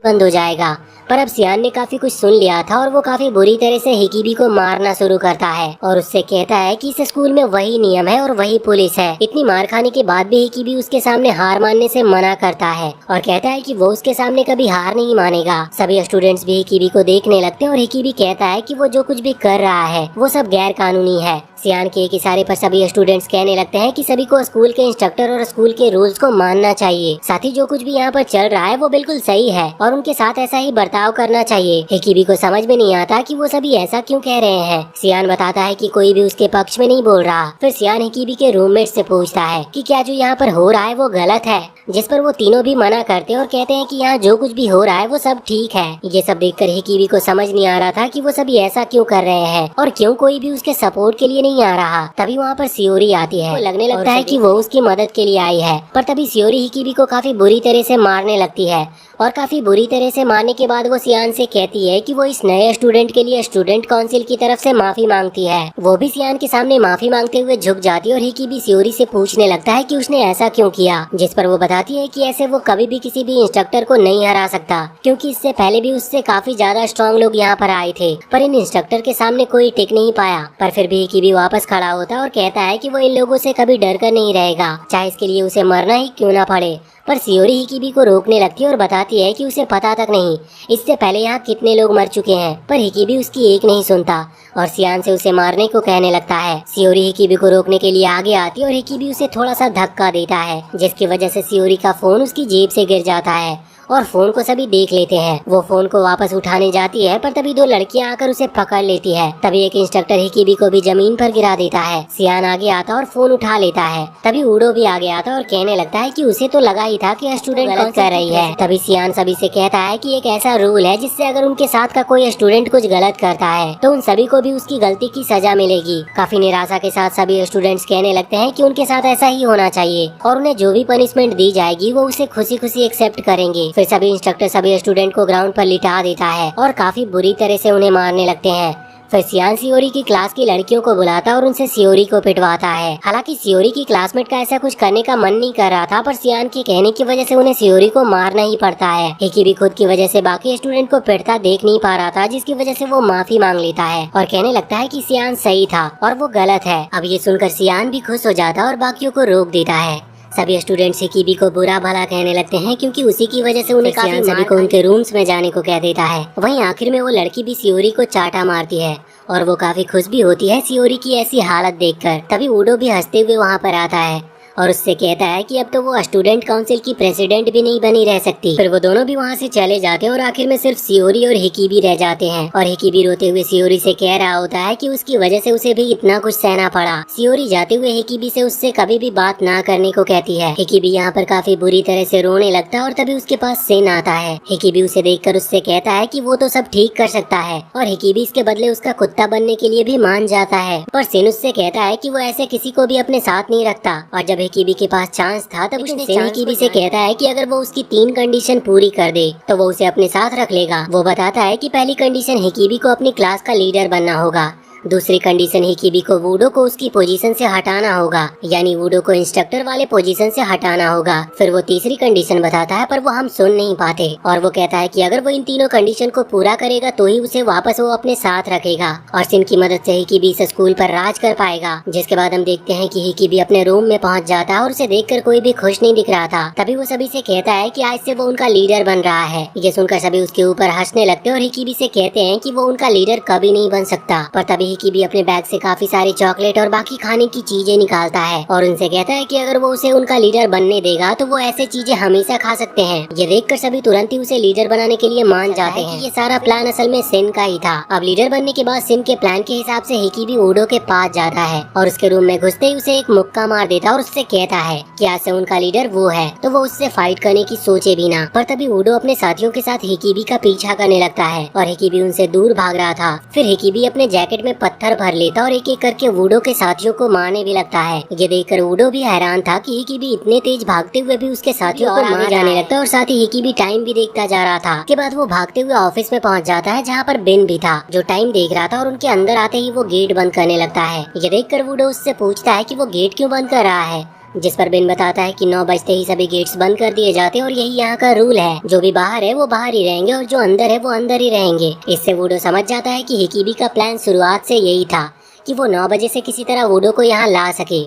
बंद हो जाएगा। पर अब सियान ने काफी कुछ सुन लिया था और वो काफी बुरी तरह से हिकीबी को मारना शुरू करता है और उससे कहता है कि इस स्कूल में वही नियम है और वही पुलिस है। इतनी मार खाने के बाद भी हिकीबी उसके सामने हार मानने से मना करता है और कहता है कि वो उसके सामने कभी हार नहीं मानेगा। सभी स्टूडेंट्स भी हिकीबी को देखने लगते हैं और हिकीबी कहता है कि वो जो कुछ भी कर रहा है वो सब गैर कानूनी है। सियान के एक इशारे पर सभी स्टूडेंट्स कहने लगते हैं कि सभी को स्कूल के इंस्ट्रक्टर और स्कूल के रूल्स को मानना चाहिए। साथ ही जो कुछ भी यहाँ पर चल रहा है वो बिल्कुल सही है और उनके साथ ऐसा ही बर्ताव करना चाहिए। हिकीबी को समझ में नहीं आता कि वो सभी ऐसा क्यों कह रहे हैं। सियान बताता है कि कोई भी उसके पक्ष में नहीं बोल रहा। फिर सियान हिकीबी के रूममेट से पूछता है कि क्या जो यहाँ पर हो रहा है वो गलत है, जिस पर वो तीनों भी मना करते हैं और कहते हैं कि यहाँ जो कुछ भी हो रहा है वो सब ठीक है। ये सब देखकर हिकीबी को समझ नहीं आ रहा था कि वो सभी ऐसा क्यों कर रहे हैं और क्यों कोई भी उसके सपोर्ट के लिए नहीं आ रहा। तभी वहाँ पर सियोरी आती है। वो लगने लगता है कि वो उसकी मदद के लिए आई है, पर तभी सियोरी हिकीबी को काफी बुरी तरह से मारने लगती है और काफी बुरी तरह से मारने के बाद वो सियान से कहती है कि वो इस नए स्टूडेंट के लिए स्टूडेंट काउंसिल की तरफ से माफी मांगती है। वो भी सियान के सामने माफी मांगते हुए झुक जाती है और हिकीबी सियोरी से पूछने लगता है कि उसने ऐसा क्यों किया, जिस पर वो बताती है कि ऐसे वो कभी भी किसी भी इंस्ट्रक्टर को नहीं हरा सकता क्योंकि इससे पहले भी उससे काफी ज्यादा स्ट्रॉन्ग लोग यहाँ पर आए थे, पर इन इंस्ट्रक्टर के सामने कोई टिक नहीं पाया। पर फिर भी हिकीबी वापस खड़ा होता है और कहता है कि वो इन लोगों से कभी डर कर नहीं रहेगा, चाहे इसके लिए उसे मरना ही क्यों ना पड़े। पर सियोरी हिकीबी को रोकने लगती है और बताती है कि उसे पता तक नहीं इससे पहले यहाँ कितने लोग मर चुके हैं, पर हिकीबी उसकी एक नहीं सुनता और सियान से उसे मारने को कहने लगता है। सियोरी हिकीबी को रोकने के लिए आगे आती है और हिकीबी उसे थोड़ा सा धक्का देता है, जिसकी वजह से सियोरी का फोन उसकी जेब से गिर जाता है और फोन को सभी देख लेते हैं। वो फोन को वापस उठाने जाती है, पर तभी दो लड़कियां आकर उसे पकड़ लेती है। तभी एक इंस्ट्रक्टर हिकीबी को भी जमीन पर गिरा देता है। सियान आगे आता और फोन उठा लेता है। तभी ऊडो भी आगे आता और कहने लगता है कि उसे तो लगा ही था कि स्टूडेंट गलत कर रही है। तभी सियान सभी से कहता है कि एक ऐसा रूल है जिससे अगर उनके साथ का कोई स्टूडेंट कुछ गलत करता है तो उन सभी को भी उसकी गलती की सजा मिलेगी। काफी निराशा के साथ सभी स्टूडेंट्स कहने लगते हैं कि उनके साथ ऐसा ही होना चाहिए और उन्हें जो भी पनिशमेंट दी जाएगी वो उसे खुशी खुशी एक्सेप्ट करेंगे। फिर सभी इंस्ट्रक्टर सभी स्टूडेंट को ग्राउंड पर लिटा देता है और काफी बुरी तरह से उन्हें मारने लगते हैं। फिर सियान सियोरी की क्लास की लड़कियों को बुलाता और उनसे सियोरी को पिटवाता है। हालांकि सियोरी की क्लासमेट का ऐसा कुछ करने का मन नहीं कर रहा था, पर सियान के कहने की वजह से उन्हें सियोरी को मारना ही पड़ता है। हिकीबी खुद की वजह से बाकी स्टूडेंट को पिटता देख नहीं पा रहा था, जिसकी वजह से वो माफी मांग लेता है और कहने लगता है कि सियान सही था और वो गलत है। अब ये सुनकर सियान भी खुश हो जाता और बाकियों को रोक देता है। सभी स्टूडेंट्स हिकीबी को बुरा भला कहने लगते हैं क्योंकि उसी की वजह से उन्हें काफी सभी को उनके रूम्स में जाने को कह देता है। वहीं आखिर में वो लड़की भी सियोरी को चाटा मारती है और वो काफी खुश भी होती है सियोरी की ऐसी हालत देखकर। तभी ऊडो भी हंसते हुए वहाँ पर आता है और उससे कहता है कि अब तो वो स्टूडेंट काउंसिल की प्रेसिडेंट भी नहीं बनी रह सकती। फिर वो दोनों भी वहाँ से चले जाते हैं और आखिर में सिर्फ सियोरी और हिकीबी रह जाते हैं और हिकीबी रोते हुए सियोरी से कह रहा होता है कि उसकी वजह से उसे भी इतना कुछ सहना पड़ा। सियोरी जाते हुए हिकीबी से उससे कभी भी बात ना करने को कहती है। हिकीबी यहाँ पर काफी बुरी तरह से रोने लगता है और तभी उसके पास सिन आता है। हिकीबी उसे देखकर उससे कहता है कि वो तो सब ठीक कर सकता है और हिकीबी इसके बदले उसका कुत्ता बनने के लिए भी मान जाता है। पर सिन उससे कहता है कि वो ऐसे किसी को भी अपने साथ नहीं रखता और जब हिकीबी के पास चांस था तब उसने हिकीबी से कहता है कि अगर वो उसकी 3 कंडीशन पूरी कर दे तो वो उसे अपने साथ रख लेगा। वो बताता है कि पहली कंडीशन हिकीबी को अपनी क्लास का लीडर बनना होगा, दूसरी कंडीशन हिकीबी को वुडो को उसकी पोजीशन से हटाना होगा, यानी वुडो को इंस्ट्रक्टर वाले पोजीशन से हटाना होगा। फिर वो तीसरी कंडीशन बताता है पर वो हम सुन नहीं पाते और वो कहता है कि अगर वो इन तीनों कंडीशन को पूरा करेगा तो ही उसे वापस वो अपने साथ रखेगा और सिन की मदद से हिकीबी इस स्कूल पर राज कर पाएगा। जिसके बाद हम देखते हैं कि हिकीबी अपने रूम में पहुंच जाता है और उसे देखकर कोई भी खुश नहीं दिख रहा था। तभी वो सभी से कहता है कि आज से वो उनका लीडर बन रहा है। ये सुनकर सभी उसके ऊपर हंसने लगते और हिकीबी से कहते हैं कि वो उनका लीडर कभी नहीं बन सकता। पर तभी हिकीबी अपने बैग से काफी सारी चॉकलेट और बाकी खाने की चीजें निकालता है और उनसे कहता है कि अगर वो उसे उनका लीडर बनने देगा तो वो ऐसे चीजें हमेशा खा सकते हैं। ये देखकर सभी तुरंत ही उसे लीडर बनाने के लिए मान जाते हैं। ये सारा प्लान असल में सिन का ही था। अब लीडर बनने के बाद सिन के प्लान के हिसाब से हिकीबी ऊडो के पास जाता है और उसके रूम में घुसते ही उसे एक मुक्का मार देता और उससे कहता है कि आज से उनका लीडर वो है, तो वो उससे फाइट करने की सोचे भी ना। पर तभी ऊडो अपने साथियों के साथ हिकीबी का पीछा करने लगता है और हिकीबी उनसे दूर भाग रहा था। फिर हिकीबी अपने जैकेट में पत्थर भर लेता और एक एक करके वुडो के साथियों को मारने भी लगता है। ये देखकर वुडो भी हैरान था कि हिकीबी इतने तेज भागते हुए भी उसके साथियों को मार जाने लगता है और साथ ही हिकीबी टाइम भी देखता जा रहा था। के बाद वो भागते हुए ऑफिस में पहुंच जाता है जहाँ पर बिन भी था जो टाइम देख रहा था और उनके अंदर आते ही वो गेट बंद करने लगता है। ये देखकर वुडो उससे पूछता है कि वो गेट क्यों बंद कर रहा है। जिस पर बेन बताता है कि 9 बजते ही सभी गेट्स बंद कर दिए जाते हैं और यही यहाँ का रूल है। जो भी बाहर है वो बाहर ही रहेंगे और जो अंदर है वो अंदर ही रहेंगे। इससे वुडो समझ जाता है कि हिकिबी का प्लान शुरुआत से यही था कि वो 9 बजे से किसी तरह वुडो को यहाँ ला सके।